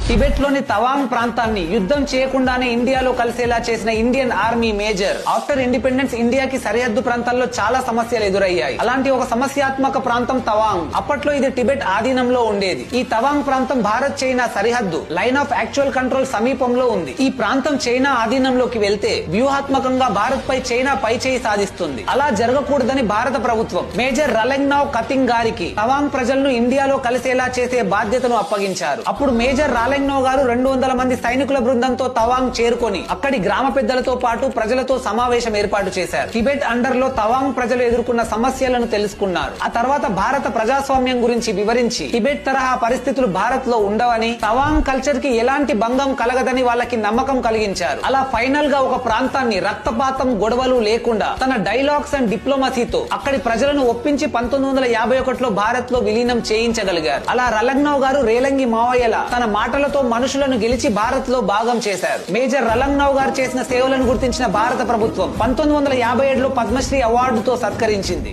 Tibet లోని తవాంగ్ ప్రాంతాన్ని యుద్ధం చేయకుండానే ఇండియాలో కలిసేలా చేసిన Indian army major after independence ఇండియాకి సరిహద్దు ప్రాంతాల్లో చాలా సమస్యలు ఎదురయ్యాయి. అలాంటి ఒక సమస్యాత్మక ప్రాంతం తవాంగ్. అప్పట్లో ఇది టిబెట్ ఆధీనంలో ఉండేది. ఈ తవాంగ్ ప్రాంతం భారత్ చైనా సరిహద్దు లైన్ ఆఫ్ యాక్చువల్ కంట్రోల్ సమీపంలో ఉంది. ఈ ప్రాంతం చైనా ఆధీనంలోకి వెళ్తే వ్యూహాత్మకంగా భారత్ పై చైనా పై చేయి సాధిస్తుంది. అలా జరగకూడదని భారత ప్రభుత్వం మేజర్ రలెంగ్నావ్ కతింగ్ గారికి తవాంగ్ ప్రజలను ఇండియాలో కలిసేలా చేసే బాధ్యతను అప్పగించారు. అప్పుడు మేజర్ రలెంగ్నావ్ గారు 200 మంది సైనికుల బృందంతో తవాంగ్ చేరుకొని అక్కడి గ్రామ పెద్దలతో పాటు ప్రజలతో సమావేశం ఏర్పాటు చేశారు. టిబెట్ అండర్ లో తవాంగ్ ప్రజలు ఎదుర్కొన్న సమస్యలను తెలుసుకున్నారు. ఆ తర్వాత భారత ప్రజాస్వామ్యం గురించి వివరించి టిబెట్ తరహా పరిస్థితులు భారత్ లో ఉండవని, తవాంగ్ కల్చర్ కి ఎలాంటి భంగం కలగదని వాళ్ళకి నమ్మకం కలిగించారు. అలా ఫైనల్ గా ఒక ప్రాంతాన్ని రక్తపాతం గొడవలు లేకుండా తన డైలాగ్స్ అండ్ డిప్లొమసీతో అక్కడి ప్రజలను ఒప్పించి 1951లో భారత్ లో విలీనం చేయించగలిగారు. అలా రలెంగ్నావ్ గారు రేలంగి మావయ్యల తన మాటలతో మనుషులను గెలిచి భారత్ లో భాగం చేశారు. మేజర్ రలెంగ్నావ్ గారు చేసిన సేవలను గుర్తించిన భారత ప్రభుత్వం 1957లో పద్మశ్రీ అవార్డుతో సత్కరించింది.